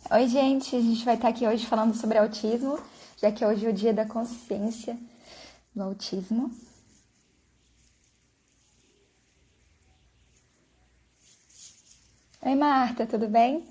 Oi, gente, a gente vai estar aqui hoje falando sobre autismo, já que hoje é o dia da consciência do autismo. Oi, Marta, tudo bem?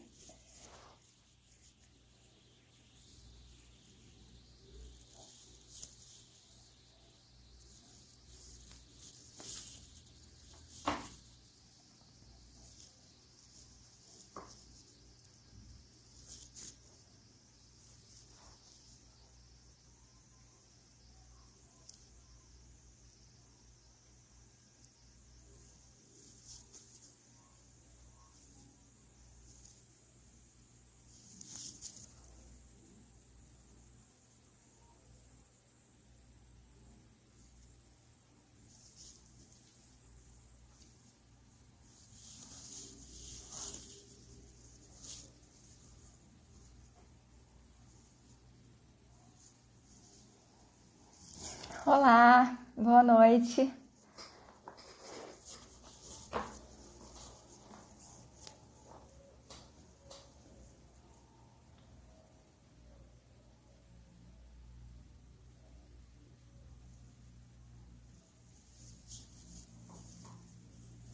Olá, boa noite.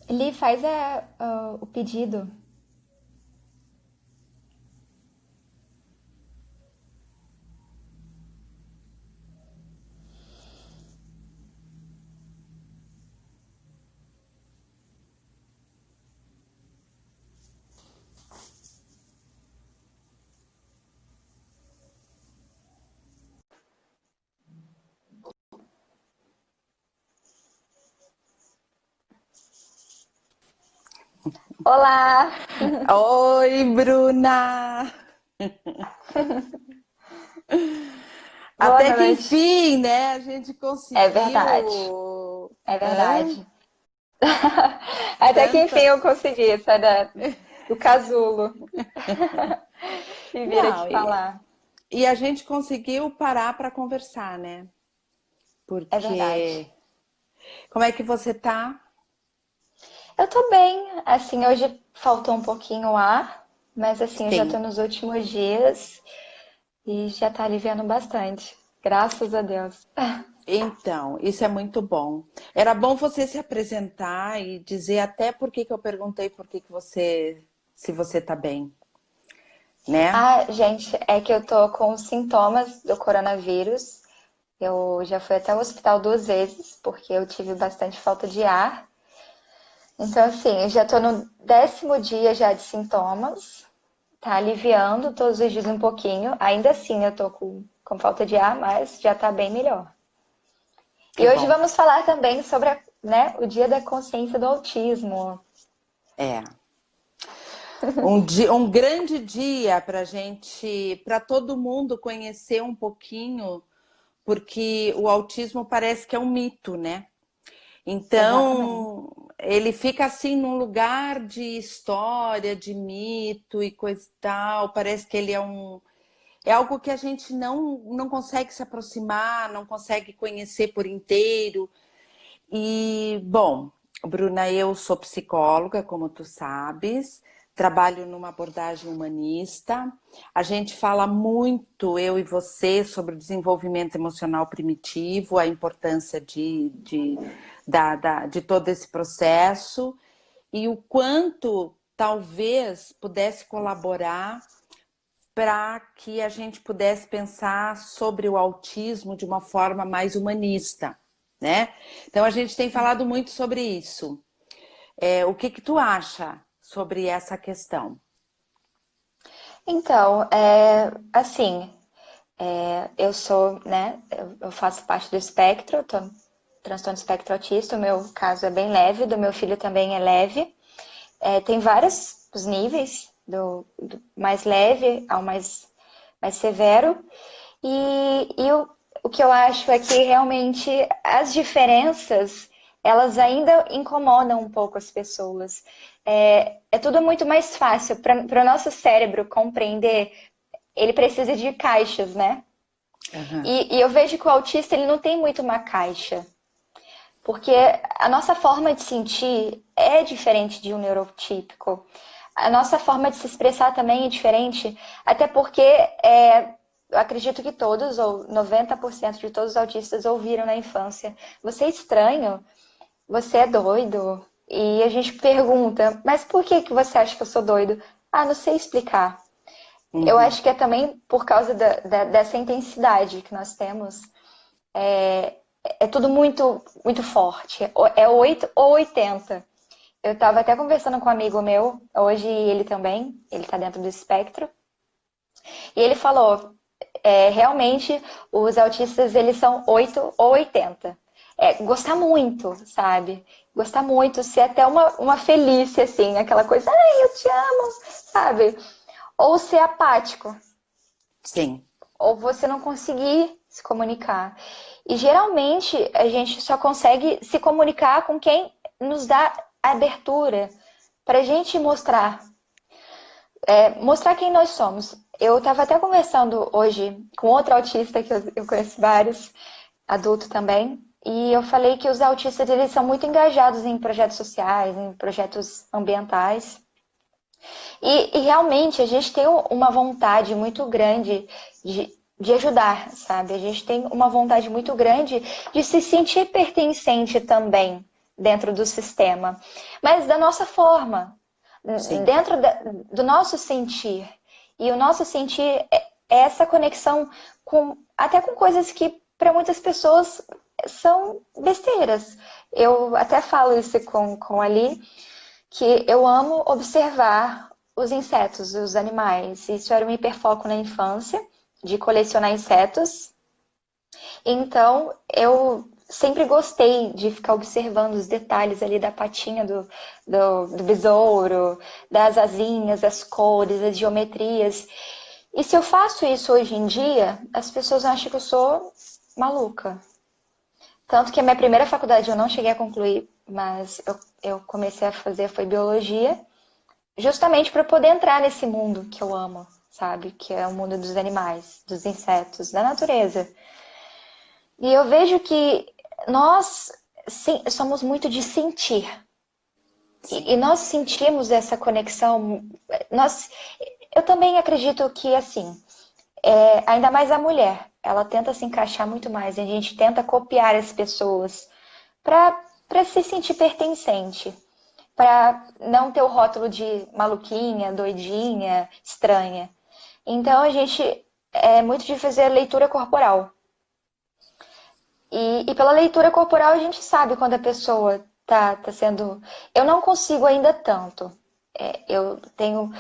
Li, faz o pedido. Olá! Oi, Bruna! Boa Até que noite. enfim, né? A gente É verdade, conseguiu. é Hã? verdade. Até que enfim Tanta. eu consegui sair do casulo e vir a te Não, falar. e a gente conseguiu parar para conversar, né? É verdade. Porque. Como é que você tá? Eu tô bem, assim, hoje faltou um pouquinho o ar, mas assim, eu já tô Sim. nos últimos dias e já tá aliviando bastante. Graças a Deus. Então, isso é muito bom. Era bom você se apresentar e dizer até por que que eu perguntei por que que você, se você tá bem, né? Ah, gente, é que eu tô com sintomas do coronavírus. Eu já fui até o hospital 2 vezes, porque eu tive bastante falta de ar. Então, assim, eu já tô no 10º dia já de sintomas. Tá aliviando todos os dias um pouquinho. Ainda assim, eu tô com falta de ar, mas já tá bem melhor. Que E hoje bom. vamos falar também sobre né, o Dia da Consciência do Autismo. É. Um grande dia para gente, para todo mundo conhecer um pouquinho, porque o autismo parece que é um mito, né? Exatamente. Então, ele fica assim num lugar de história, de mito e coisa e tal. Parece que ele é algo que a gente não consegue se aproximar, não consegue conhecer por inteiro. E, bom, Bruna, eu sou psicóloga, como tu sabes, trabalho numa abordagem humanista. A gente fala muito, eu e você, sobre o desenvolvimento emocional primitivo, a importância de todo esse processo e o quanto talvez pudesse colaborar para que a gente pudesse pensar sobre o autismo de uma forma mais humanista, né? Então a gente tem falado muito sobre isso. O que que tu acha sobre essa questão? Então, assim, eu sou, né, eu faço parte do espectro, eu tô transtorno espectro autista, o meu caso é bem leve, do meu filho também é leve. Tem vários os níveis, do mais leve ao mais severo. O que eu acho é que realmente as diferenças, elas ainda incomodam um pouco as pessoas. É tudo muito mais fácil para o nosso cérebro compreender. Ele precisa de caixas, né? Uhum. E eu vejo que o autista ele não tem muito uma caixa, porque a nossa forma de sentir é diferente de um neurotípico. a nossa forma de se expressar também é diferente, até porque eu acredito que todos, ou 90% de todos os autistas ouviram na infância: você é estranho, você é doido. E a gente pergunta: mas por que que você acha que eu sou doido? Ah, não sei explicar. Eu Uhum. acho que é também por causa dessa intensidade que nós temos. É tudo muito, muito forte. É 8 ou 80. Eu estava até conversando com um amigo meu, hoje ele também, ele está dentro do espectro, e ele falou, realmente os autistas eles são 8 ou 80. Gostar muito, sabe? Gostar muito, ser até uma felícia, assim, aquela coisa, ai, eu te amo, sabe? Ou ser apático, Sim, ou você não conseguir se comunicar. E geralmente a gente só consegue se comunicar com quem nos dá abertura para a gente mostrar quem nós somos. Eu estava até conversando hoje com outro autista, que eu conheço vários, adulto também, e eu falei que os autistas eles são muito engajados em projetos sociais, em projetos ambientais. E realmente a gente tem uma vontade muito grande de ajudar, sabe? A gente tem uma vontade muito grande de se sentir pertencente também dentro do sistema, mas da nossa forma, sim. dentro do nosso sentir. E o nosso sentir é essa conexão até com coisas que para muitas pessoas são besteiras. Eu até falo isso com a Ali, que eu amo observar os insetos, os animais. Isso era um hiperfoco na infância, de colecionar insetos. Então, eu sempre gostei de ficar observando os detalhes ali da patinha do besouro, das asinhas, as cores, as geometrias. E se eu faço isso hoje em dia, as pessoas acham que eu sou maluca. Tanto que a minha primeira faculdade eu não cheguei a concluir, mas eu comecei a fazer foi biologia, justamente para poder entrar nesse mundo que eu amo, sabe? Que é o mundo dos animais, dos insetos, da natureza. E eu vejo que nós sim, somos muito de sentir. E Sim. nós sentimos essa conexão. Nós, eu também acredito que, assim, ainda mais a mulher, ela tenta se encaixar muito mais. A gente tenta copiar as pessoas para se sentir pertencente, para não ter o rótulo de maluquinha, doidinha, estranha. Então a gente é muito de fazer leitura corporal. E pela leitura corporal a gente sabe quando a pessoa tá sendo. Eu não consigo ainda tanto. Eu tenho.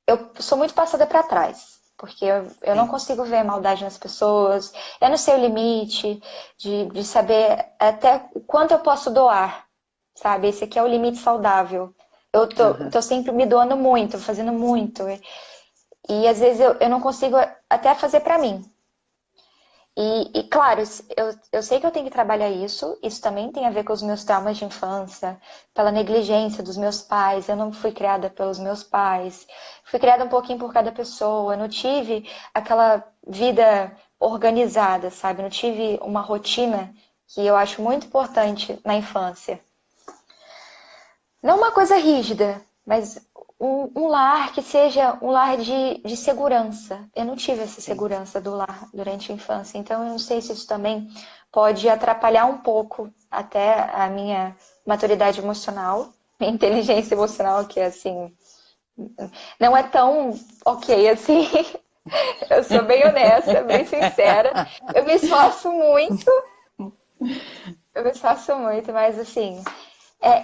Eu sou muito passada para trás. Porque eu não Sim. consigo ver maldade nas pessoas, eu não sei o limite de saber até o quanto eu posso doar, sabe? Esse aqui é o limite saudável. Eu Aham. tô sempre me doando muito, fazendo muito. E às vezes eu não consigo até fazer para mim. Claro, eu sei que eu tenho que trabalhar isso. Isso também tem a ver com os meus traumas de infância, pela negligência dos meus pais. Eu não fui criada pelos meus pais. Fui criada um pouquinho por cada pessoa. Eu não tive aquela vida organizada, sabe? Eu não tive uma rotina que eu acho muito importante na infância. Não uma coisa rígida, mas um lar que seja um lar de segurança. Eu não tive essa Sim. segurança do lar durante a infância, então eu não sei se isso também pode atrapalhar um pouco até a minha maturidade emocional, minha inteligência emocional, que é assim, não é tão ok assim. Eu sou bem honesta, bem sincera. Eu me esforço muito, eu me esforço muito, mas assim,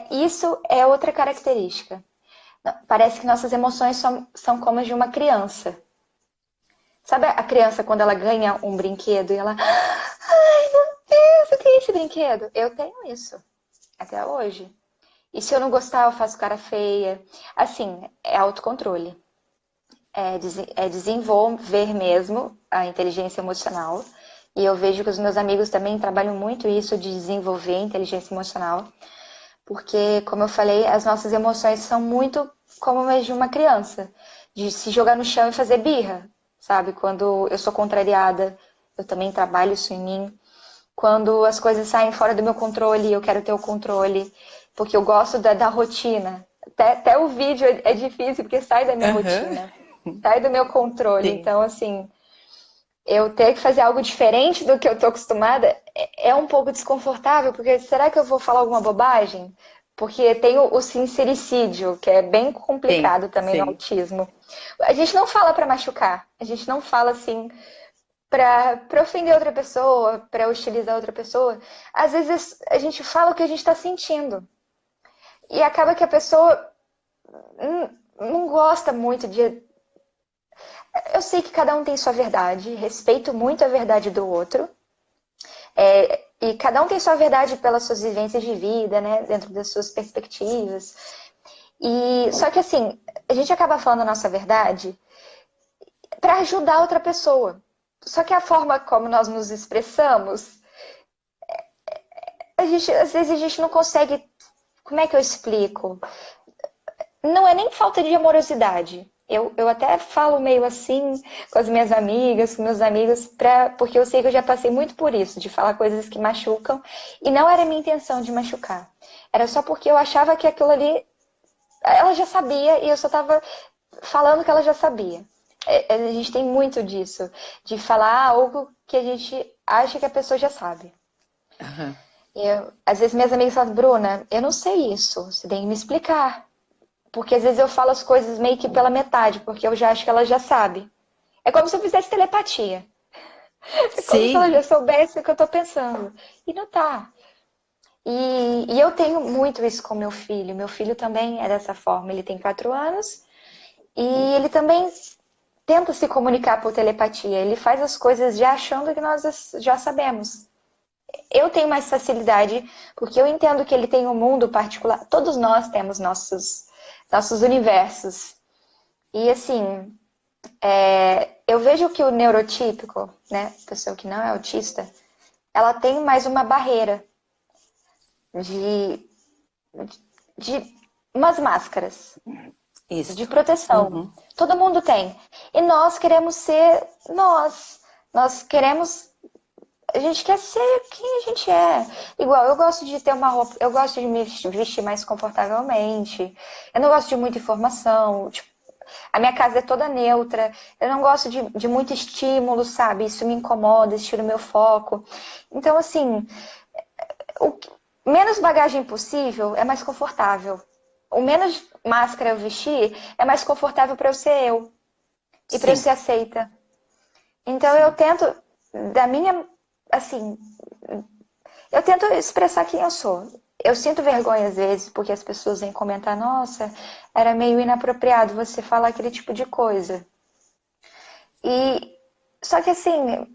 isso é outra característica. Parece que nossas emoções são como as de uma criança. Sabe a criança quando ela ganha um brinquedo e ela. Ai, meu Deus, eu tenho esse brinquedo. Eu tenho isso. Até hoje. E se eu não gostar, eu faço cara feia. Assim, é autocontrole. É desenvolver mesmo a inteligência emocional. E eu vejo que os meus amigos também trabalham muito isso de desenvolver a inteligência emocional. Porque, como eu falei, as nossas emoções são muito como as de uma criança, de se jogar no chão e fazer birra, sabe? Quando eu sou contrariada, eu também trabalho isso em mim. Quando as coisas saem fora do meu controle, eu quero ter o controle, porque eu gosto da rotina, Até o vídeo é difícil, porque sai da minha rotina, sai do meu controle. Sim, Então, assim, eu ter que fazer algo diferente do que eu tô acostumada é um pouco desconfortável, porque será que eu vou falar alguma bobagem? Porque tem o sincericídio, que é bem sim, complicado também no sim. autismo. A gente não fala pra machucar, a gente não fala assim pra ofender outra pessoa, pra hostilizar outra pessoa. Às vezes a gente fala o que a gente tá sentindo. E acaba que a pessoa não gosta muito de. Eu sei que cada um tem sua verdade, respeito muito a verdade do outro, e cada um tem sua verdade pelas suas vivências de vida, né, dentro das suas perspectivas. E só que assim, a gente acaba falando a nossa verdade para ajudar outra pessoa. Só que a forma como nós nos expressamos, às vezes a gente não consegue. Como é que eu explico? Não é nem falta de amorosidade. Eu até falo meio assim com as minhas amigas, com meus amigos, porque eu sei que eu já passei muito por isso, de falar coisas que machucam, e não era minha intenção de machucar. Era só porque eu achava que aquilo ali, ela já sabia, e eu só estava falando que ela já sabia. A gente tem muito disso, de falar algo que a gente acha que a pessoa já sabe. Aham. Às vezes minhas amigas falam, Bruna, eu não sei isso, você tem que me explicar. Porque às vezes eu falo as coisas meio que pela metade, porque eu já acho que ela já sabe. É como se eu fizesse telepatia. É como se ela Sim. já soubesse o que eu tô pensando. E não tá. E eu tenho muito isso com meu filho. Meu filho também é dessa forma. Ele tem 4 anos e ele também tenta se comunicar por telepatia. Ele faz as coisas já achando que nós já sabemos. Eu tenho mais facilidade porque eu entendo que ele tem um mundo particular. Todos nós temos nossos universos. E assim, eu vejo que o neurotípico, né, pessoa que não é autista, ela tem mais uma barreira de, de umas máscaras de Isso. proteção. Uhum. Todo mundo tem. E nós queremos ser nós. Nós queremos. A gente quer ser quem a gente é. Igual, eu gosto de ter uma roupa. Eu gosto de me vestir mais confortavelmente. Eu não gosto de muita informação. Tipo, a minha casa é toda neutra. Eu não gosto de muito estímulo, sabe? Isso me incomoda, isso tira o meu foco. Então, assim, o menos bagagem possível é mais confortável. O menos máscara eu vestir é mais confortável para eu ser eu e para eu ser Sim, aceita. Então eu sim. tento, da minha, assim, eu tento expressar quem eu sou. Eu sinto vergonha às vezes porque as pessoas vêm comentar, nossa, era meio inapropriado você falar aquele tipo de coisa. E só que assim,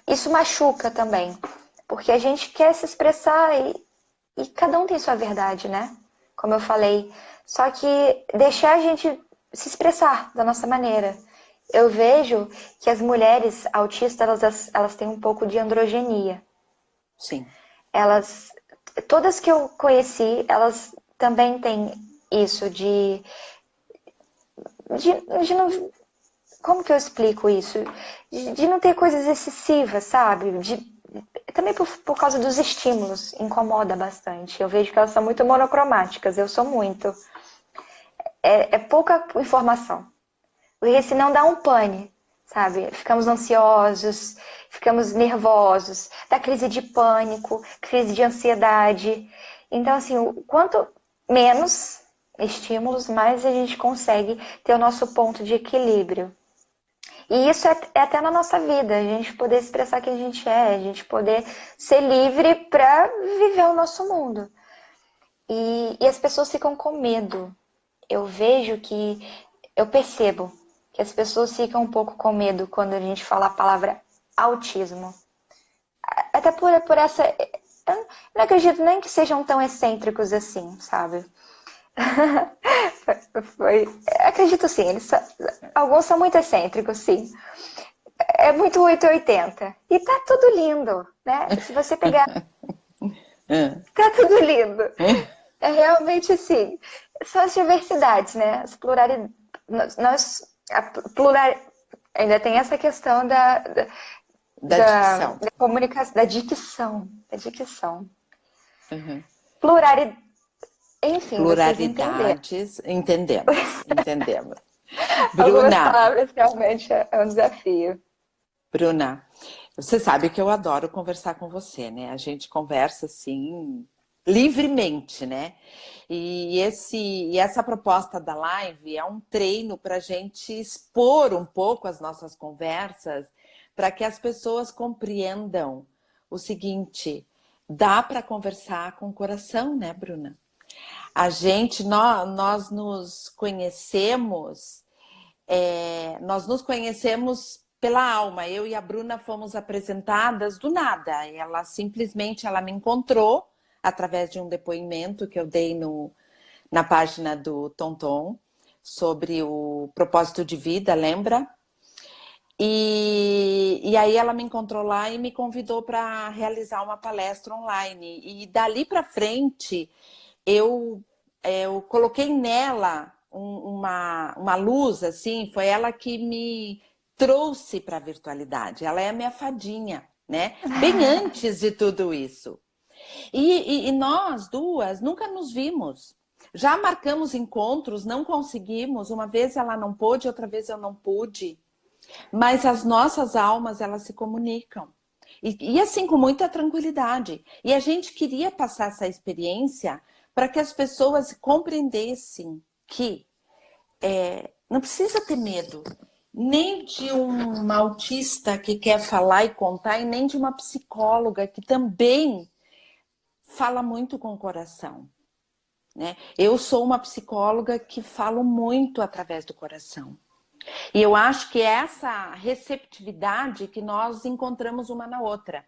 isso machuca também, porque a gente quer se expressar e cada um tem sua verdade, né? Como eu falei. Só que deixar a gente se expressar da nossa maneira. Eu vejo que as mulheres autistas, elas têm um pouco de androgenia. Sim. Elas, todas que eu conheci, elas também têm isso de não, como que eu explico isso? De não ter coisas excessivas, sabe? Também por causa dos estímulos, incomoda bastante. Eu vejo que elas são muito monocromáticas, eu sou muito. É pouca informação. Porque senão dá um pane, sabe? Ficamos ansiosos, ficamos nervosos, dá crise de pânico, crise de ansiedade. Então, assim, o quanto menos estímulos, mais a gente consegue ter o nosso ponto de equilíbrio. E isso é até na nossa vida, a gente poder expressar quem a gente é, a gente poder ser livre para viver o nosso mundo. E as pessoas ficam com medo. Eu vejo que, eu percebo que as pessoas ficam um pouco com medo quando a gente fala a palavra autismo. Até por essa. Eu não acredito nem que sejam tão excêntricos assim, sabe? Acredito sim, alguns são muito excêntricos, sim. É muito 880. E tá tudo lindo, né? Se você pegar, Ah, tá tudo lindo. É realmente assim. São as diversidades, né? As pluralidades. A plural, ainda tem essa questão da dicção. da comunicação, da dicção. Da dicção. Uhum. Pluralidade. Enfim, vocês entenderam. Pluralidades, entendemos, entendemos. Algumas Bruna, palavras realmente é um desafio. Bruna, você sabe que eu adoro conversar com você, né? A gente conversa assim livremente, né? E essa proposta da live é um treino para a gente expor um pouco as nossas conversas, para que as pessoas compreendam o seguinte: dá para conversar com o coração, né, Bruna? Nós nos conhecemos, nós nos conhecemos pela alma. Eu e a Bruna fomos apresentadas do nada. Ela me encontrou através de um depoimento que eu dei na página do Tonton sobre o propósito de vida, lembra? E aí ela me encontrou lá e me convidou para realizar uma palestra online. E dali para frente eu coloquei nela uma luz, assim, foi ela que me trouxe para a virtualidade. Ela é a minha fadinha, né? Bem antes de tudo isso. E nós duas nunca nos vimos. Já marcamos encontros, não conseguimos. Uma vez ela não pôde, outra vez eu não pude. Mas as nossas almas, elas se comunicam. E assim, com muita tranquilidade. E a gente queria passar essa experiência para que as pessoas compreendessem que não precisa ter medo, nem de um autista que quer falar e contar, e nem de uma psicóloga que também fala muito com o coração, né? Eu sou uma psicóloga que falo muito através do coração. E eu acho que é essa receptividade que nós encontramos uma na outra.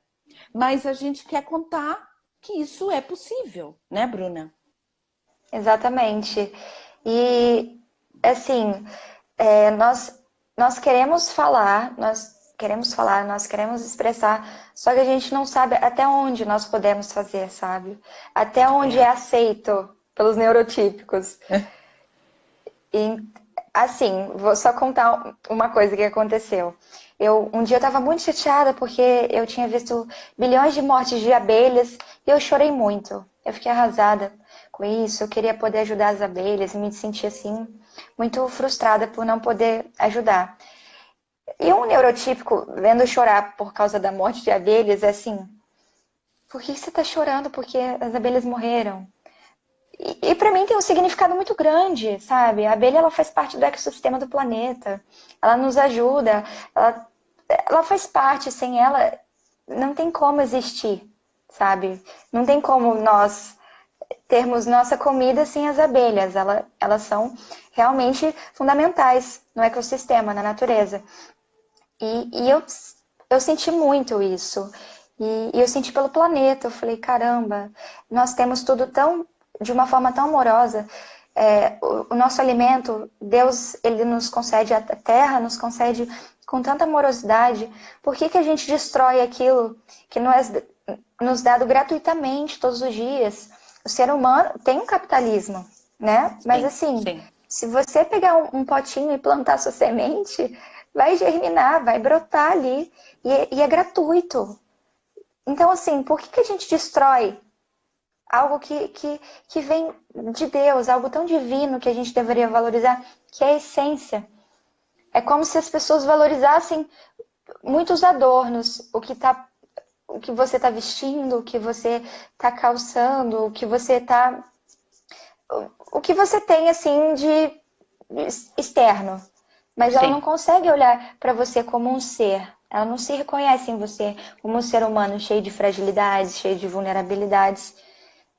Mas a gente quer contar que isso é possível, né, Bruna? Exatamente. E, assim, nós queremos falar, nós queremos expressar, só que a gente não sabe até onde nós podemos fazer, sabe? Até onde é É. aceito pelos neurotípicos. E, assim, vou só contar uma coisa que aconteceu. Um dia eu estava muito chateada porque eu tinha visto bilhões de mortes de abelhas e eu chorei muito. Eu fiquei arrasada com isso. Eu queria poder ajudar as abelhas e me sentia assim muito frustrada por não poder ajudar. E um neurotípico vendo eu chorar por causa da morte de abelhas é assim: por que você está chorando? Porque as abelhas morreram. E para mim tem um significado muito grande, sabe? A abelha ela faz parte do ecossistema do planeta. Ela nos ajuda, ela faz parte. Sem ela, não tem como existir, sabe? Não tem como nós termos nossa comida sem as abelhas. Elas são realmente fundamentais no ecossistema, na natureza. E eu senti muito isso. E eu senti pelo planeta. Eu falei, caramba, nós temos tudo tão de uma forma tão amorosa. O nosso alimento, Deus, ele nos concede, a terra nos concede com tanta amorosidade. Por que que a gente destrói aquilo que nos dado gratuitamente todos os dias? O ser humano tem um capitalismo, né? Mas Sim, assim, sim. se você pegar um potinho e plantar sua semente, vai germinar, vai brotar ali. E é gratuito. Então, assim, por que que a gente destrói algo que vem de Deus, algo tão divino que a gente deveria valorizar, que é a essência? É como se as pessoas valorizassem muitos adornos, o que você está vestindo, o que você está calçando, o que você tem assim de externo. Mas ela não Sim. consegue olhar para você como um ser. Ela não se reconhece em você como um ser humano cheio de fragilidades, cheio de vulnerabilidades.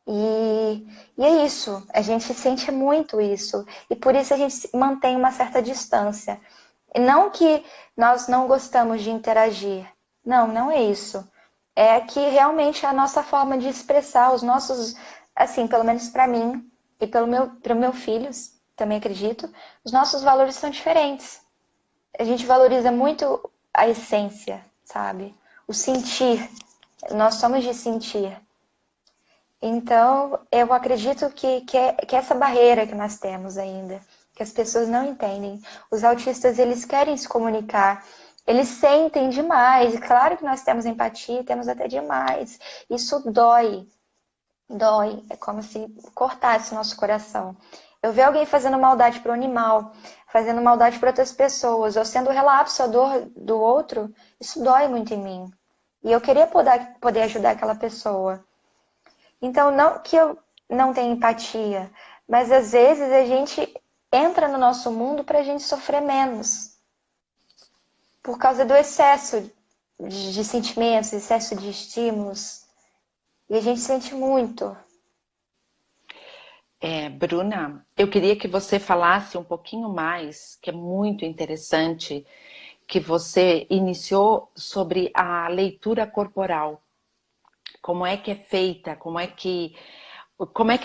E é isso, a gente sente muito isso. E por isso a gente mantém uma certa distância. E não que nós não gostamos de interagir. Não, não é isso. É que realmente é a nossa forma de expressar os nossos, assim, pelo menos para mim e pro meu filho, também acredito, os nossos valores são diferentes. A gente valoriza muito a essência, sabe? O sentir. Nós somos de sentir. Então, eu acredito que essa barreira que nós temos ainda, que as pessoas não entendem. Os autistas, eles querem se comunicar, eles sentem demais. Claro que nós temos empatia, temos até demais. Isso dói. Dói, é como se cortasse o nosso coração. Eu ver alguém fazendo maldade para o animal, fazendo maldade para outras pessoas, ou sendo relapso à dor do outro, isso dói muito em mim. E eu queria poder ajudar aquela pessoa. Então, não que eu não tenha empatia, mas às vezes a gente entra no nosso mundo para a gente sofrer menos, por causa do excesso de sentimentos, excesso de estímulos. E a gente sente muito. Bruna, eu queria que você falasse um pouquinho mais, que é muito interessante, que você iniciou sobre a leitura corporal. Como é que é feita? Como é que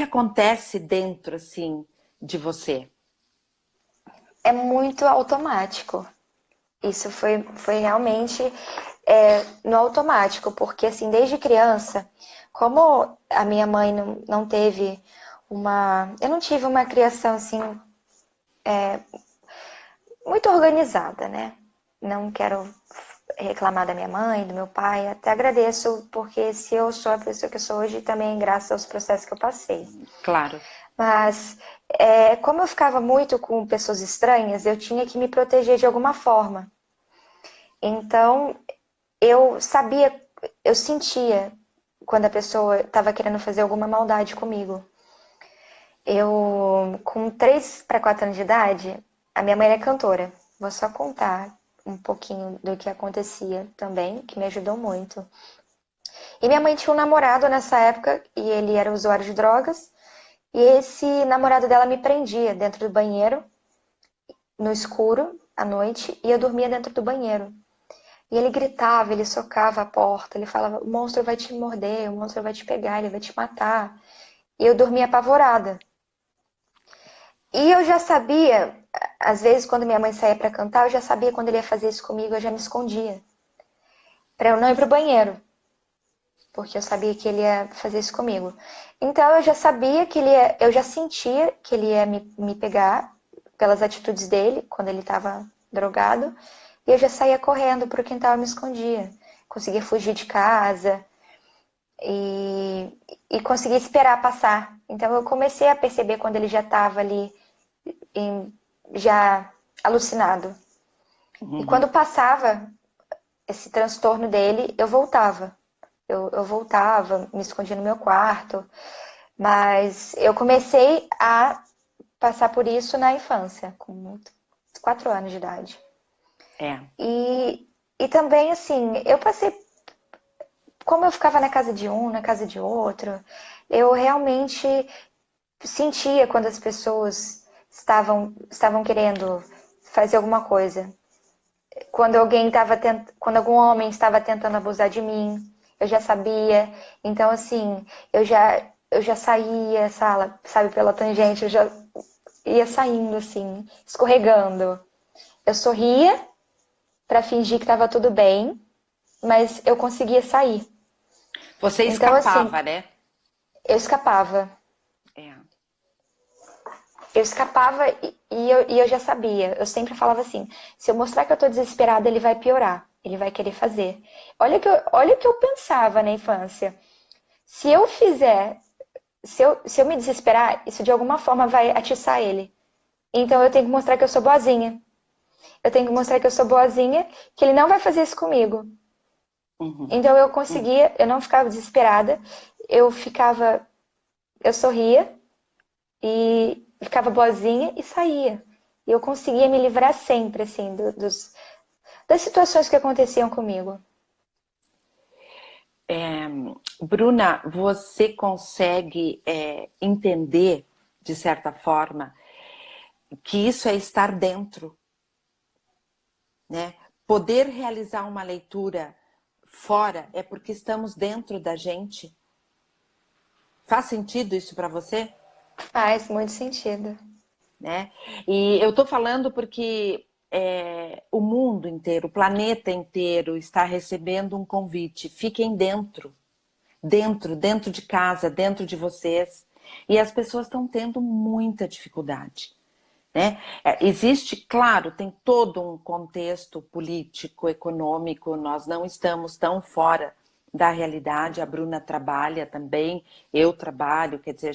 acontece dentro, assim, de você? É muito automático. Isso foi realmente no automático, porque assim, desde criança, como a minha mãe não teve uma. Eu não tive uma criação assim muito organizada, né? Não quero reclamar da minha mãe, do meu pai, até agradeço, porque se eu sou a pessoa que eu sou hoje, também é graças aos processos que eu passei. Claro. Mas, como eu ficava muito com pessoas estranhas, eu tinha que me proteger de alguma forma. Então, eu sabia, eu sentia quando a pessoa estava querendo fazer alguma maldade comigo. Eu, com 3 para 4 anos de idade, a minha mãe é cantora. Vou só contar um pouquinho do que acontecia também, que me ajudou muito. E minha mãe tinha um namorado nessa época, e ele era usuário de drogas, e esse namorado dela me prendia dentro do banheiro, no escuro, à noite, e eu dormia dentro do banheiro. E ele gritava, ele socava a porta, ele falava: o monstro vai te morder, o monstro vai te pegar, ele vai te matar. E eu dormia apavorada. E eu já sabia, às vezes quando minha mãe saía para cantar, eu já sabia quando ele ia fazer isso comigo, eu já me escondia. Para eu não ir pro banheiro, porque eu sabia que ele ia fazer isso comigo. Então eu já sabia que eu já sentia que ele ia me pegar pelas atitudes dele, quando ele estava drogado, e eu já saía correndo pro quintal e me escondia. Conseguia fugir de casa e conseguia esperar passar. Então eu comecei a perceber quando ele já estava ali, já alucinado. E Uhum. quando passava esse transtorno dele, eu voltava. Eu voltava, me escondia no meu quarto. Mas eu comecei a passar por isso na infância, com 4 anos de idade. É. E também, assim, eu passei. Como eu ficava na casa de um, na casa de outro, eu realmente sentia quando as pessoas estavam querendo fazer alguma coisa. Quando algum homem estava tentando abusar de mim, eu já sabia. Então, assim, eu já saía, sabe, pela tangente, eu já ia saindo, assim, escorregando. Eu sorria para fingir que estava tudo bem, mas eu conseguia sair. Você Então, assim, escapava, né? eu escapava. É. Eu escapava e eu já sabia. Eu sempre falava assim: se eu mostrar que eu tô desesperada, ele vai piorar. Ele vai querer fazer. Olha o que eu pensava na infância. Se eu fizer, se eu me desesperar, isso de alguma forma vai atiçar ele. Então eu tenho que mostrar que eu sou boazinha. Eu tenho que mostrar que eu sou boazinha, que ele não vai fazer isso comigo. Uhum. Então eu conseguia, eu não ficava desesperada, eu ficava, eu sorria e ficava boazinha e saía. E eu conseguia me livrar sempre, assim, das situações que aconteciam comigo. É, Bruna, você consegue entender, de certa forma, que isso é estar dentro, né? Poder realizar uma leitura fora é porque estamos dentro da gente. Faz sentido isso para você? Faz muito sentido. Né? E eu estou falando porque o mundo inteiro, o planeta inteiro está recebendo um convite. Fiquem dentro, dentro de casa, dentro de vocês. E as pessoas estão tendo muita dificuldade. Né? Existe, claro, tem todo um contexto político, econômico, nós não estamos tão fora da realidade, a Bruna trabalha também, eu trabalho, quer dizer,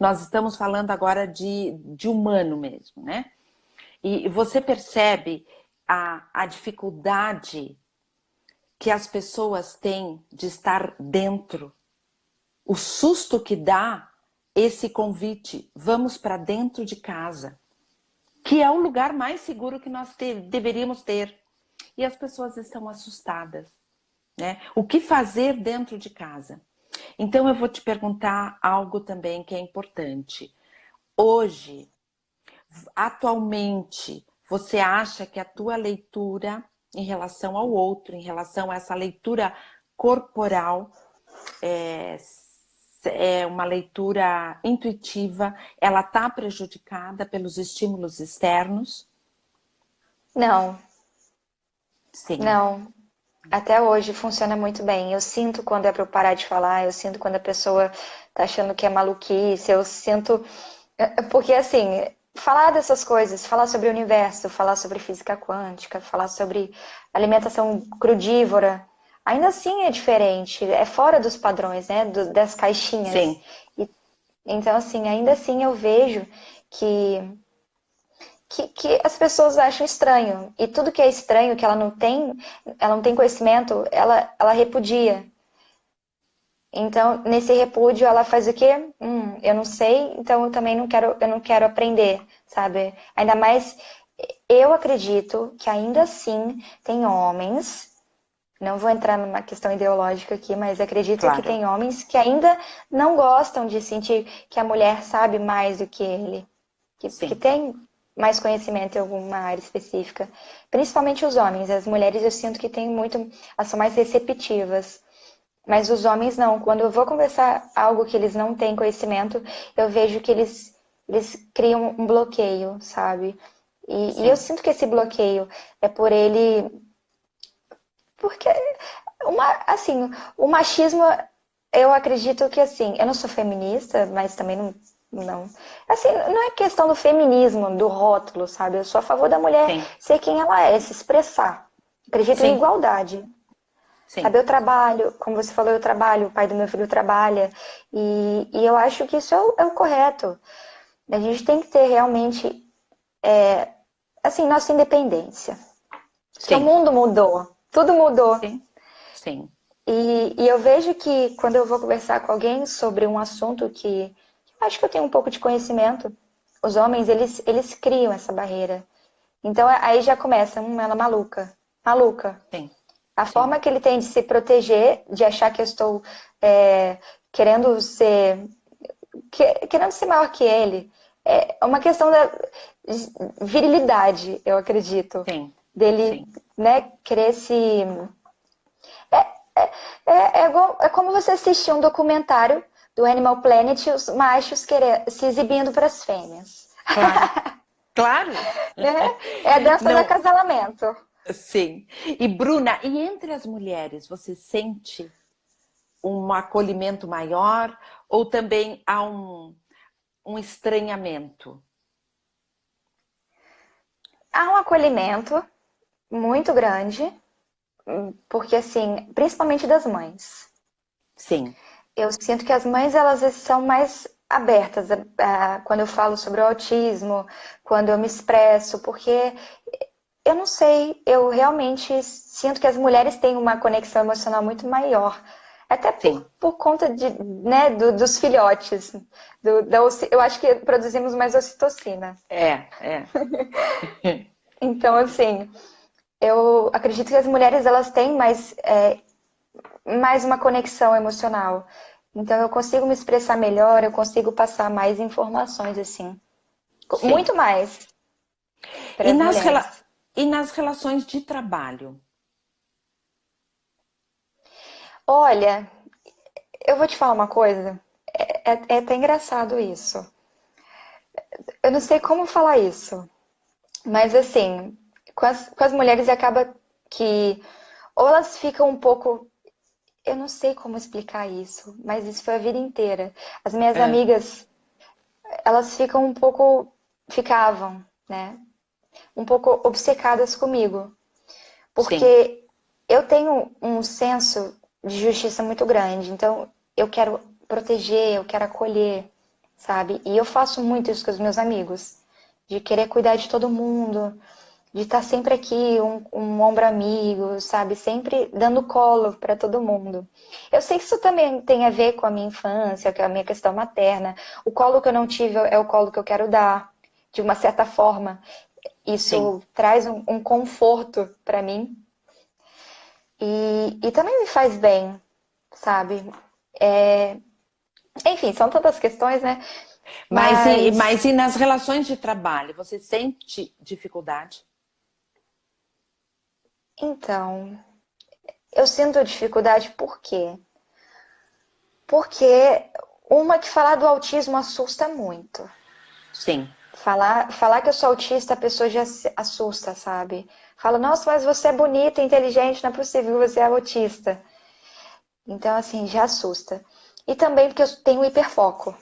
nós estamos falando agora de humano mesmo, né? E você percebe a dificuldade que as pessoas têm de estar dentro, o susto que dá esse convite, vamos para dentro de casa, que é o lugar mais seguro que nós deveríamos ter. E as pessoas estão assustadas, né? O que fazer dentro de casa? Então eu vou te perguntar algo também que é importante. Hoje, atualmente, você acha que a tua leitura em relação ao outro, em relação a essa leitura corporal, é uma leitura intuitiva, ela está prejudicada pelos estímulos externos? Não, Sim, não. Até hoje funciona muito bem. Eu sinto quando é para eu parar de falar, eu sinto quando a pessoa tá achando que é maluquice, eu sinto. Porque, assim, falar dessas coisas, falar sobre o universo, falar sobre física quântica, falar sobre alimentação crudívora, ainda assim é diferente, é fora dos padrões, né? Das caixinhas. sim, E, então, assim, ainda assim eu vejo que que as pessoas acham estranho. E tudo que é estranho, que ela não tem conhecimento, ela repudia. Então, nesse repúdio, ela faz o quê? Eu não sei, então eu também não quero aprender, sabe? Ainda mais, eu acredito que ainda assim tem homens, não vou entrar numa questão ideológica aqui, mas acredito que claro. tem homens que ainda não gostam de sentir que a mulher sabe mais do que ele, que Sim, tem mais conhecimento em alguma área específica. Principalmente os homens. As mulheres eu sinto que têm muito, elas são mais receptivas. Mas os homens não. Quando eu vou conversar algo que eles não têm conhecimento, eu vejo que eles criam um bloqueio, sabe? E eu sim, sinto que esse bloqueio é por ele. Porque, assim, o machismo, eu acredito que, assim, eu não sou feminista, mas também não. Assim, não é questão do feminismo, do rótulo, sabe? Eu sou a favor da mulher sim, ser quem ela é, se expressar. Acredito em sim, igualdade. sim, Sabe, eu trabalho, como você falou, eu trabalho, o pai do meu filho trabalha, e eu acho que isso é o correto. A gente tem que ter realmente, assim, nossa independência. Porque o sim, mundo mudou, tudo mudou. sim, sim, E eu vejo que quando eu vou conversar com alguém sobre um assunto que eu acho que eu tenho um pouco de conhecimento, os homens, eles criam essa barreira. Então aí já começa, ela é maluca, maluca. sim, A sim, forma que ele tem de se proteger, de achar que eu estou querendo ser, querendo ser maior que ele, é uma questão da virilidade, eu acredito. sim, Dele, sim. né, querer se é como você assistir um documentário do Animal Planet e os machos se exibindo para as fêmeas. Claro, claro. Né? É a dança do Não, acasalamento. sim. E Bruna, e entre as mulheres, você sente um acolhimento maior ou também há um estranhamento? Há um acolhimento muito grande, porque assim, principalmente das mães. Sim, Eu sinto que as mães elas são mais abertas quando eu falo sobre o autismo, quando eu me expresso, porque eu não sei, eu realmente sinto que as mulheres têm uma conexão emocional muito maior. Até sim. por conta né, dos filhotes. Eu acho que produzimos mais ocitocina. É, é. Então, assim, eu acredito que as mulheres elas têm mais uma conexão emocional. Então, eu consigo me expressar melhor, eu consigo passar mais informações, assim. Sim. Muito mais para E as nas, mulheres. e nas relações de trabalho? Olha, eu vou te falar uma coisa. É até engraçado isso. Eu não sei como falar isso, mas assim, com as mulheres acaba que ou elas ficam um pouco. Eu não sei como explicar isso, mas isso foi a vida inteira. As minhas É, amigas, elas ficam um pouco. Ficavam, né? Um pouco obcecadas comigo. sim, Porque eu tenho um senso de justiça muito grande. Então, eu quero proteger, eu quero acolher, sabe? E eu faço muito isso com os meus amigos, de querer cuidar de todo mundo, de estar sempre aqui, um ombro amigo, sabe? Sempre dando colo para todo mundo. Eu sei que isso também tem a ver com a minha infância, com a minha questão materna. O colo que eu não tive é o colo que eu quero dar, de uma certa forma. Sim. Isso traz um conforto para mim. E também me faz bem, sabe? Enfim, são tantas questões, né? Mas, Mas e nas relações de trabalho, você sente dificuldade? então, eu sinto dificuldade por quê? Porque uma que falar do autismo assusta muito. Sim, Falar que eu sou autista, a pessoa já se assusta, sabe? Fala, nossa, mas você é bonita, inteligente, não é possível que você é autista. Então, assim, já assusta. E também porque eu tenho hiperfoco,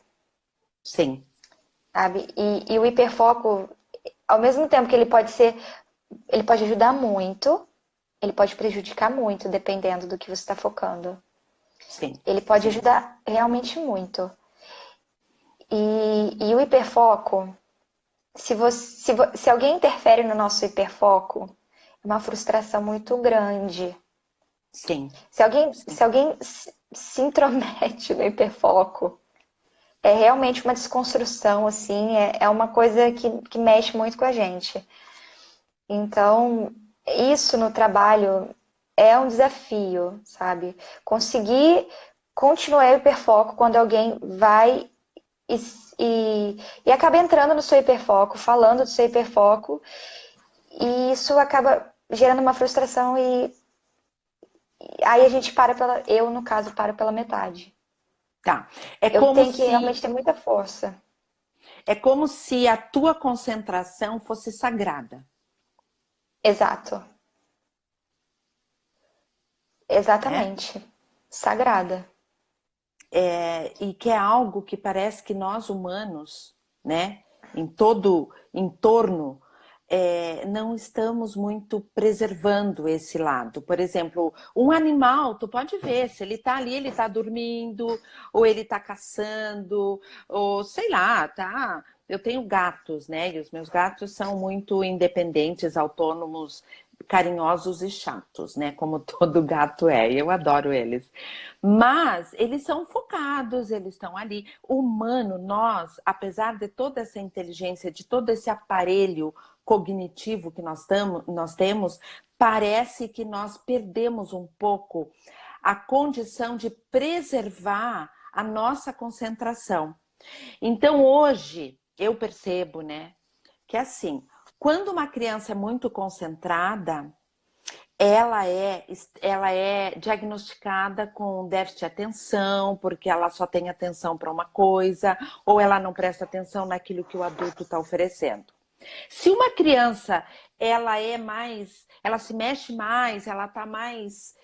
sim, sabe? E o hiperfoco, ao mesmo tempo que ele pode ajudar muito, ele pode prejudicar muito, dependendo do que você está focando. sim, Ele pode sim. ajudar realmente muito. E o hiperfoco, se alguém interfere no nosso hiperfoco, é uma frustração muito grande. Sim, Se alguém se intromete no hiperfoco, é realmente uma desconstrução, assim, é uma coisa que mexe muito com a gente. Então, isso no trabalho é um desafio, sabe? Conseguir continuar o hiperfoco quando alguém vai e, e acaba entrando no seu hiperfoco, falando do seu hiperfoco, e isso acaba gerando uma frustração e aí a gente eu no caso paro pela metade. tá. É Eu como tenho que se realmente ter muita força. é como se a tua concentração fosse sagrada, Exato, né? exatamente. Sagrada. E que é algo que parece que nós humanos, né, em todo entorno, não estamos muito preservando esse lado. Por exemplo, um animal, tu pode ver, se ele está ali, ele está dormindo, ou ele está caçando, ou sei lá, tá? Eu tenho gatos, né? E os meus gatos são muito independentes, autônomos, carinhosos e chatos, né? Como todo gato é. Eu adoro eles. Mas eles são focados, eles estão ali. O humano, nós, apesar de toda essa inteligência, de todo esse aparelho cognitivo que nós temos, parece que nós perdemos um pouco a condição de preservar a nossa concentração. Então, hoje, eu percebo, né, que assim, quando uma criança é muito concentrada, ela é diagnosticada com déficit de atenção, porque ela só tem atenção para uma coisa, ou ela não presta atenção naquilo que o adulto está oferecendo. Se uma criança ela se mexe mais, ela está mais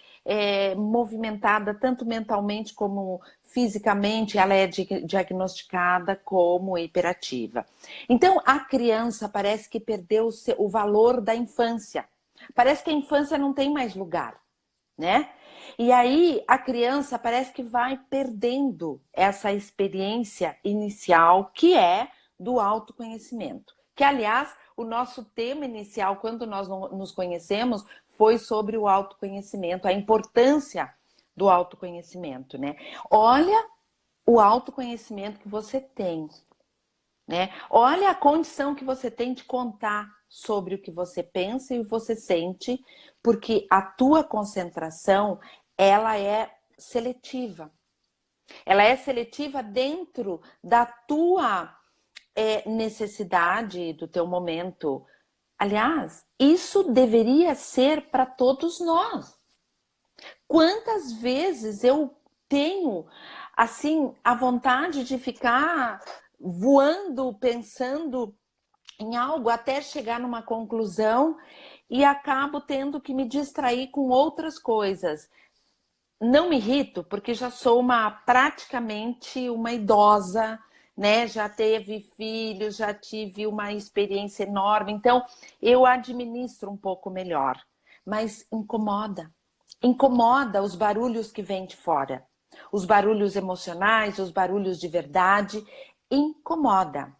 movimentada tanto mentalmente como fisicamente, ela é diagnosticada como hiperativa. Então a criança parece que perdeu o valor da infância. Parece que a infância não tem mais lugar, né? E aí a criança parece que vai perdendo essa experiência inicial que é do autoconhecimento. Que, aliás, o nosso tema inicial, quando nós nos conhecemos, foi sobre o autoconhecimento, a importância do autoconhecimento, né? Olha o autoconhecimento que você tem, né? Olha a condição que você tem de contar sobre o que você pensa e o que você sente, porque a tua concentração, ela é seletiva. Ela é seletiva dentro da tua necessidade, do teu momento. Aliás, isso deveria ser para todos nós. Quantas vezes eu tenho, assim, a vontade de ficar voando, pensando em algo até chegar numa conclusão e acabo tendo que me distrair com outras coisas. Não me irrito, porque já sou praticamente uma idosa, né? Já teve filhos, já tive uma experiência enorme, então eu administro um pouco melhor, mas incomoda. incomoda os barulhos que vêm de fora. Os barulhos emocionais, os barulhos de verdade, incomoda.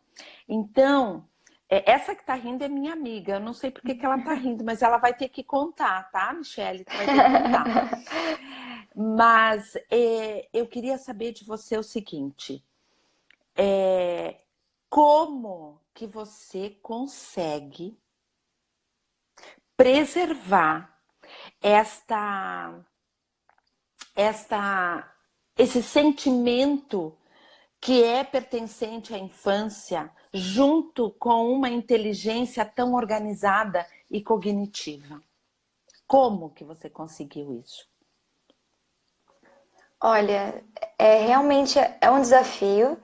Então, essa que tá rindo é minha amiga. Eu não sei por que que ela tá rindo, mas ela vai ter que contar, tá, Michele? Tu vai ter que contar. Mas eu queria saber de você o seguinte: como que você consegue preservar esse sentimento que é pertencente à infância, junto com uma inteligência tão organizada e cognitiva? Como que você conseguiu isso? Olha, realmente é um desafio.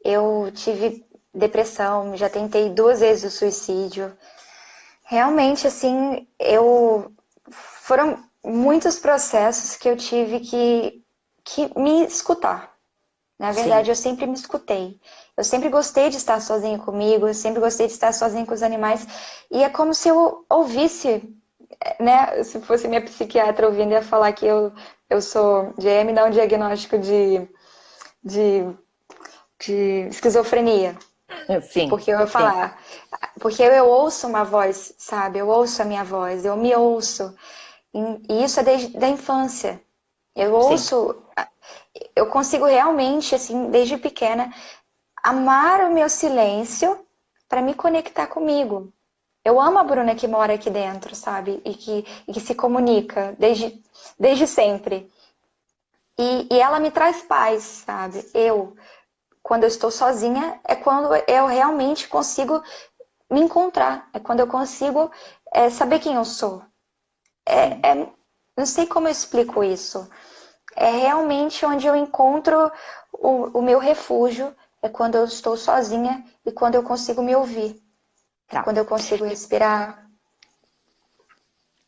Eu tive depressão, já tentei 2 vezes o suicídio. Realmente, assim, foram muitos processos que eu tive que me escutar. Na Sim, verdade, eu sempre me escutei. Eu sempre gostei de estar sozinha comigo, eu sempre gostei de estar sozinha com os animais. E é como se eu ouvisse, né? Se fosse minha psiquiatra ouvindo, ia falar que eu sou de me dar um diagnóstico de, de esquizofrenia. sim, Porque eu ia sim, falar, porque eu ouço uma voz, sabe? Eu ouço a minha voz, eu me ouço. E isso é desde a infância. Eu sim. ouço, eu consigo realmente, assim, desde pequena, amar o meu silêncio para me conectar comigo. Eu amo a Bruna que mora aqui dentro, sabe? E que se comunica desde sempre. E ela me traz paz, sabe? Quando eu estou sozinha, é quando eu realmente consigo me encontrar. É quando eu consigo saber quem eu sou. Sim. Não sei como eu explico isso. É realmente onde eu encontro o meu refúgio. É quando eu estou sozinha e quando eu consigo me ouvir. É Tá. quando eu consigo respirar.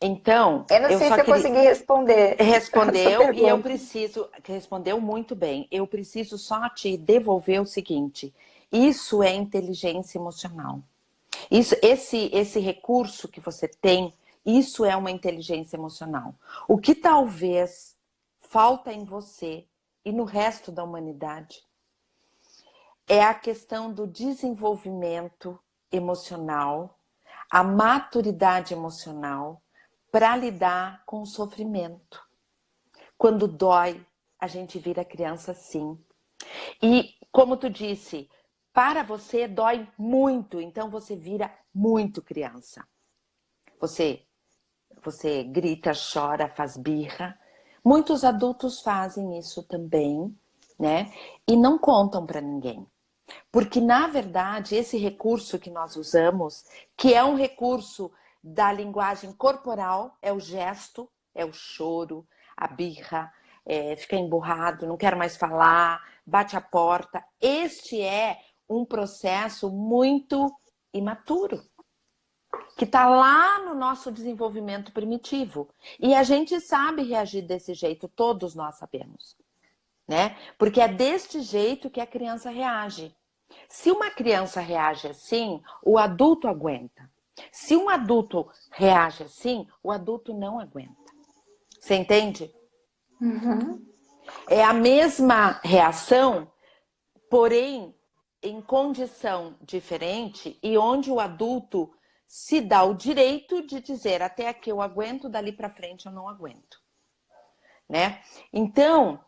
Então, Eu não eu sei só se eu queria. consegui responder a sua Respondeu e eu pergunta. preciso. Respondeu muito bem. Eu preciso só te devolver o seguinte: isso é inteligência emocional. Esse recurso que você tem, isso é uma inteligência emocional. O que talvez falta em você e no resto da humanidade é a questão do desenvolvimento emocional, a maturidade emocional para lidar com o sofrimento. Quando dói, a gente vira criança sim. E como tu disse, para você dói muito, então você vira muito criança. Você você grita, chora, faz birra. Muitos adultos fazem isso também, né? E não contam para ninguém. Porque, na verdade, esse recurso que nós usamos, que é um recurso da linguagem corporal, é o gesto, é o choro, a birra, fica emburrado, não quero mais falar, bate a porta. Este é um processo muito imaturo, que está lá no nosso desenvolvimento primitivo. E a gente sabe reagir desse jeito, todos nós sabemos, né? Porque é deste jeito que a criança reage. Se uma criança reage assim, o adulto aguenta. Se um adulto reage assim, o adulto não aguenta. Você entende? Uhum. É a mesma reação, porém em condição diferente e onde o adulto se dá o direito de dizer até aqui eu aguento, dali para frente eu não aguento, né? Então,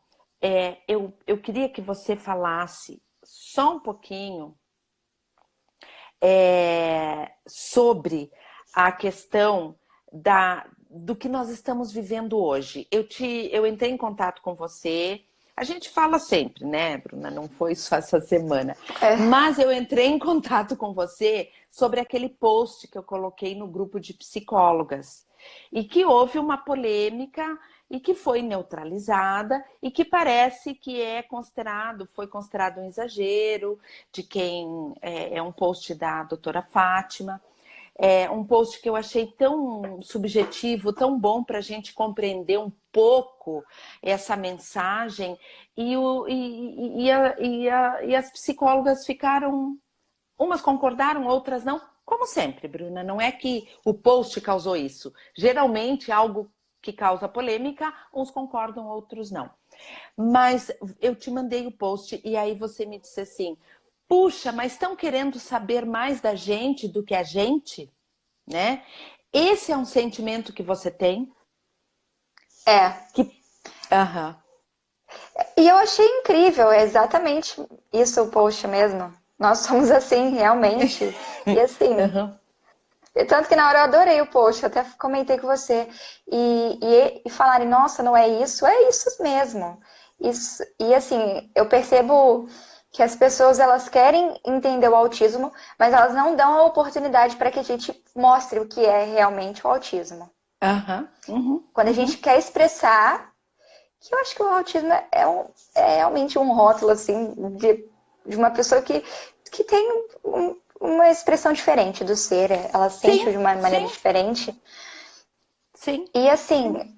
eu queria que você falasse só um pouquinho sobre a questão do que nós estamos vivendo hoje. Eu entrei em contato com você. A gente fala sempre, né, Bruna? Não foi só essa semana. É. Mas eu entrei em contato com você sobre aquele post que eu coloquei no grupo de psicólogas. E que houve uma polêmica e que foi neutralizada e que parece que foi considerado um exagero de quem é um post da doutora Fátima. É um post que eu achei tão subjetivo, tão bom para a gente compreender um pouco essa mensagem. E as psicólogas ficaram, umas concordaram, outras não. Como sempre, Bruna, não é que o post causou isso. Geralmente algo que causa polêmica, uns concordam, outros não. Mas eu te mandei o post e aí você me disse assim, puxa, mas estão querendo saber mais da gente do que a gente, né? Esse é um sentimento que você tem? É. Que... Aham. E eu achei incrível, é exatamente isso o post mesmo. Nós somos assim, realmente. E assim, Aham. tanto que na hora eu adorei o post, eu até comentei com você. E falarem, nossa, não é isso mesmo. Isso, e assim, eu percebo que as pessoas elas querem entender o autismo, mas elas não dão a oportunidade para que a gente mostre o que é realmente o autismo. Aham. Uhum. Quando a gente Uhum. quer expressar, que eu acho que o autismo é realmente um rótulo assim de uma pessoa que tem uma expressão diferente do ser, ela sente Sim, de uma maneira sim, diferente. sim, E sim, assim,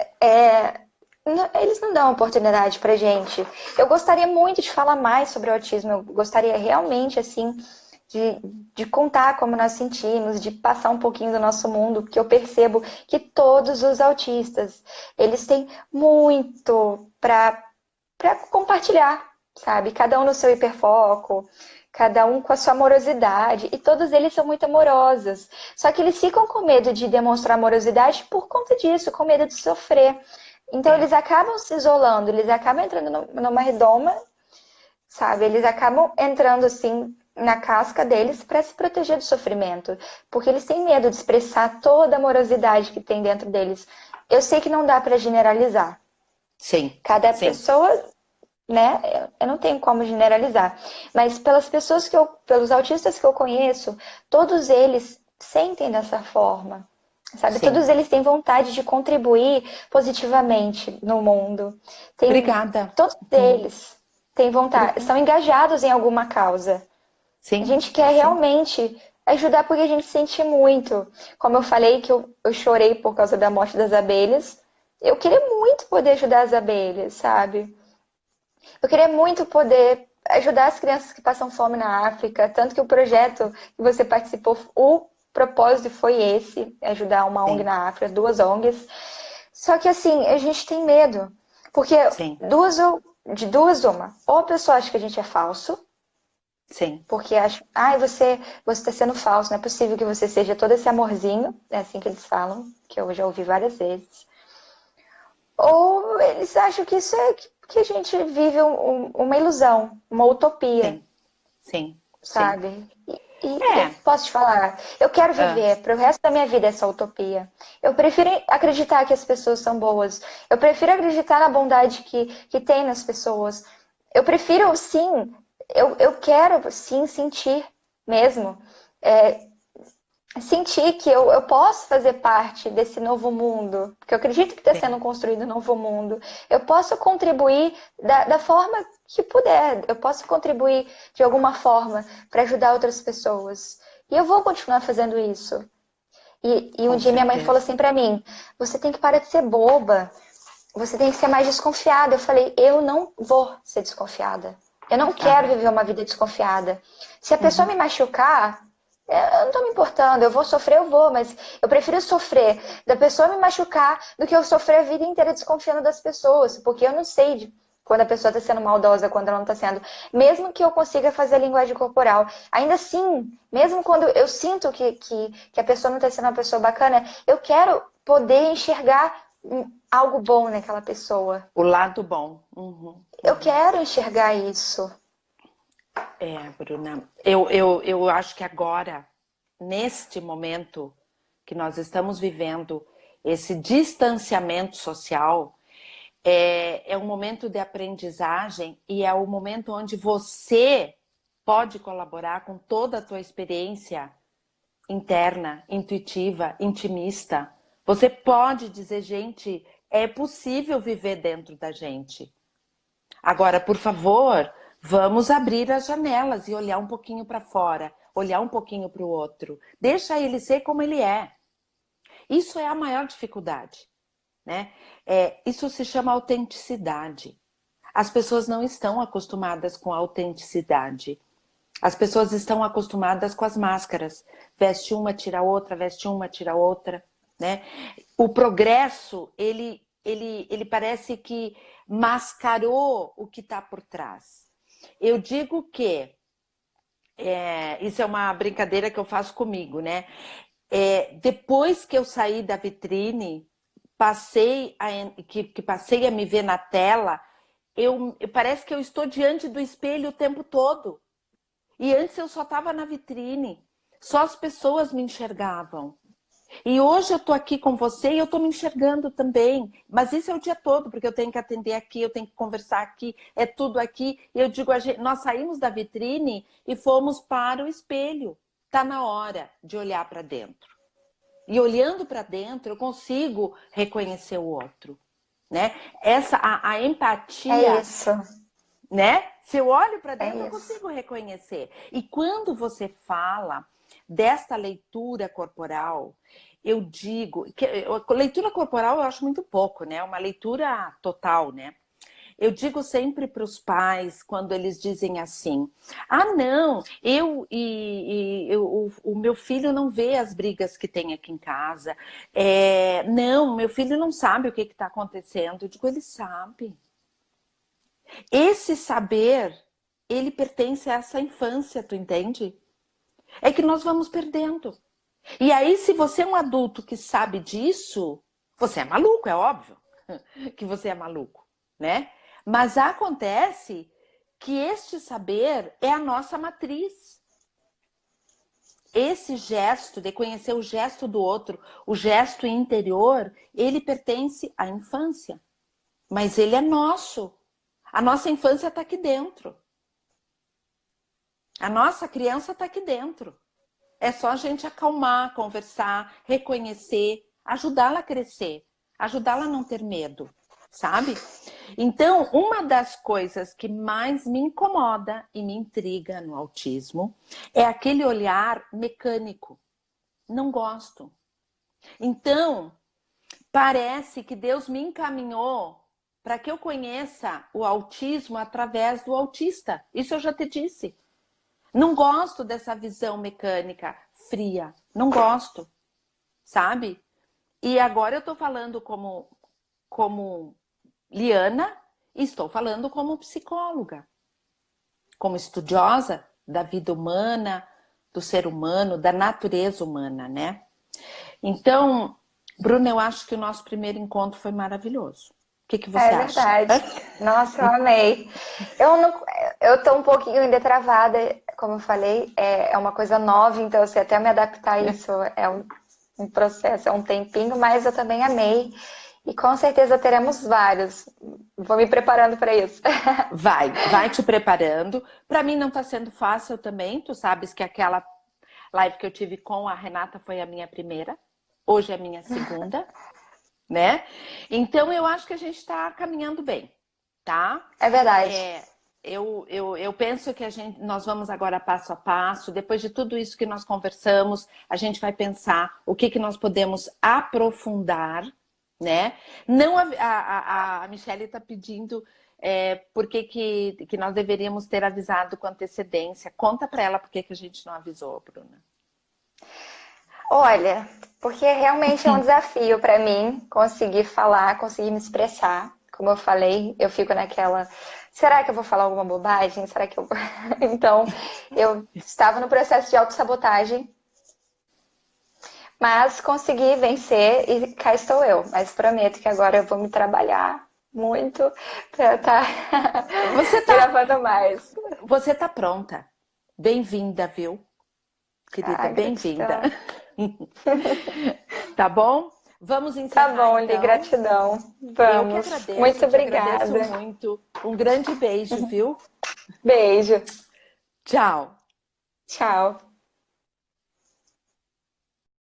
eles não dão oportunidade pra gente. Eu gostaria muito de falar mais sobre o autismo, eu gostaria realmente, assim, de, de contar como nós sentimos, de passar um pouquinho do nosso mundo, porque eu percebo que todos os autistas, eles têm muito para compartilhar, sabe? Cada um no seu hiperfoco, cada um com a sua amorosidade, e todos eles são muito amorosos. Só que eles ficam com medo de demonstrar amorosidade por conta disso, com medo de sofrer. Então é, eles acabam se isolando, eles acabam entrando numa redoma, sabe? Eles acabam entrando assim na casca deles para se proteger do sofrimento, porque eles têm medo de expressar toda a amorosidade que tem dentro deles. Eu sei que não dá para generalizar. sim, Cada sim, pessoa, né? Eu não tenho como generalizar, mas pelas pessoas pelos autistas que eu conheço, todos eles sentem dessa forma, sabe? sim. Todos eles têm vontade de contribuir positivamente no mundo. Obrigada. Todos Uhum. eles têm vontade, Obrigada. são engajados em alguma causa. A Sim, gente quer sim, realmente ajudar porque a gente sente muito. Como eu falei que eu chorei por causa da morte das abelhas, eu queria muito poder ajudar as abelhas, sabe? Eu queria muito poder ajudar as crianças que passam fome na África, tanto que o projeto que você participou, o propósito foi esse, ajudar uma ONG sim, na África, duas ONGs. Só que assim, a gente tem medo, porque sim, de duas uma, ou a pessoa acha que a gente é falso, sim. porque acha, ai, você está sendo falso, não é possível que você seja todo esse amorzinho, é assim que eles falam, que eu já ouvi várias vezes. Ou eles acham que isso é que a gente vive uma ilusão, uma utopia, Sim, sim, sim. sabe? E eu É, posso te falar, eu quero ah, viver para o resto da minha vida essa utopia. Eu prefiro acreditar que as pessoas são boas. Eu prefiro acreditar na bondade que tem nas pessoas. Eu prefiro, sim, eu quero, sim, sentir mesmo. É, sentir que eu posso fazer parte desse novo mundo, porque eu acredito que está sendo sim, construído um novo mundo. Eu posso contribuir da forma que puder, eu posso contribuir de alguma forma para ajudar outras pessoas. E eu vou continuar fazendo isso. E um com dia minha mãe falou certeza. assim para mim: você tem que parar de ser boba, você tem que ser mais desconfiada. Eu falei: eu não vou ser desconfiada. Eu não quero Aham, viver uma vida desconfiada. Se a pessoa uhum, me machucar, eu não tô me importando. Eu vou sofrer, eu vou, mas eu prefiro sofrer da pessoa me machucar do que eu sofrer a vida inteira desconfiando das pessoas, porque eu não sei quando a pessoa está sendo maldosa, quando ela não está sendo. Mesmo que eu consiga fazer a linguagem corporal, ainda assim, mesmo quando eu sinto que a pessoa não está sendo uma pessoa bacana, eu quero poder enxergar algo bom naquela pessoa. o lado bom. Uhum, Eu uhum. quero enxergar isso. É, Bruna, eu acho que agora, neste momento que nós estamos vivendo, esse distanciamento social, é um momento de aprendizagem e é o momento onde você pode colaborar com toda a tua experiência interna, intuitiva, intimista. Você pode dizer, gente, é possível viver dentro da gente. Agora, por favor, vamos abrir as janelas e olhar um pouquinho para fora, olhar um pouquinho para o outro. Deixa ele ser como ele é. Isso é a maior dificuldade, né? Isso se chama autenticidade. As pessoas não estão acostumadas com a autenticidade. As pessoas estão acostumadas com as máscaras. Veste uma, tira outra, veste uma, tira outra. né? O progresso, ele parece que mascarou o que está por trás. Eu digo que, isso é uma brincadeira que eu faço comigo, né? Depois que eu saí da vitrine, passei a me ver na tela, parece que eu estou diante do espelho o tempo todo. E antes eu só estava na vitrine, só as pessoas me enxergavam. E hoje eu estou aqui com você e eu estou me enxergando também. Mas isso é o dia todo, porque eu tenho que atender aqui, eu tenho que conversar aqui, é tudo aqui. E eu digo, nós saímos da vitrine e fomos para o espelho. Está na hora de olhar para dentro. E olhando para dentro, eu consigo reconhecer o outro, né? A empatia, É isso. né? Se eu olho para dentro, É eu isso. consigo reconhecer. E quando você fala desta leitura corporal, eu digo que leitura corporal eu acho muito pouco, né? Uma leitura total, né? Eu digo sempre para os pais, quando eles dizem assim, não, o meu filho não vê as brigas que tem aqui em casa. Não, meu filho não sabe o que está acontecendo. Eu digo, ele sabe. Esse saber, ele pertence a essa infância, tu entende? É que nós vamos perdendo. E aí, se você é um adulto que sabe disso, você é maluco, é óbvio que você é maluco, né? Mas acontece que este saber é a nossa matriz. Esse gesto, de conhecer o gesto do outro, o gesto interior, ele pertence à infância. Mas ele é nosso. A nossa infância está aqui dentro. A nossa criança está aqui dentro. É só a gente acalmar, conversar, reconhecer, ajudá-la a crescer, ajudá-la a não ter medo, sabe? Então, uma das coisas que mais me incomoda e me intriga no autismo é aquele olhar mecânico. Não gosto. Então, parece que Deus me encaminhou para que eu conheça o autismo através do autista. Isso eu já te disse. Não gosto dessa visão mecânica fria. Não gosto, sabe? E agora eu estou falando como Liana e estou falando como psicóloga, como estudiosa da vida humana, do ser humano, da natureza humana, né? Então, Bruna, eu acho que o nosso primeiro encontro foi maravilhoso. O que você É acha? verdade. Nossa, eu amei. Eu não, eu tô um pouquinho ainda travada, como eu falei, é uma coisa nova, então assim, até me adaptar a isso é um processo, é um tempinho, mas eu também amei. E com certeza teremos vários. Vou me preparando para isso. Vai te preparando. Para mim não está sendo fácil também. Tu sabes que aquela live que eu tive com a Renata foi a minha primeira. Hoje é a minha segunda, né? Então eu acho que a gente está caminhando bem, tá? É verdade. Eu penso que nós vamos agora passo a passo. Depois de tudo isso que nós conversamos, a gente vai pensar o que nós podemos aprofundar, né? Não a Michelle está pedindo por que nós deveríamos ter avisado com antecedência. Conta para ela por que a gente não avisou, Bruna. Olha, porque realmente é um desafio para mim conseguir falar, conseguir me expressar. Como eu falei, eu fico naquela, será que eu vou falar alguma bobagem? Será que eu Então, eu estava no processo de autossabotagem, mas consegui vencer e cá estou eu. Mas prometo que agora eu vou me trabalhar muito para estar gravando mais. Você tá pronta. Bem-vinda, viu? Querida, bem-vinda. Tá bom? Vamos encerrar, tá bom, então. Gratidão. Vamos. Eu que agradeço. Muito obrigada. Agradeço muito. Um grande beijo, viu? Beijo. Tchau. Tchau.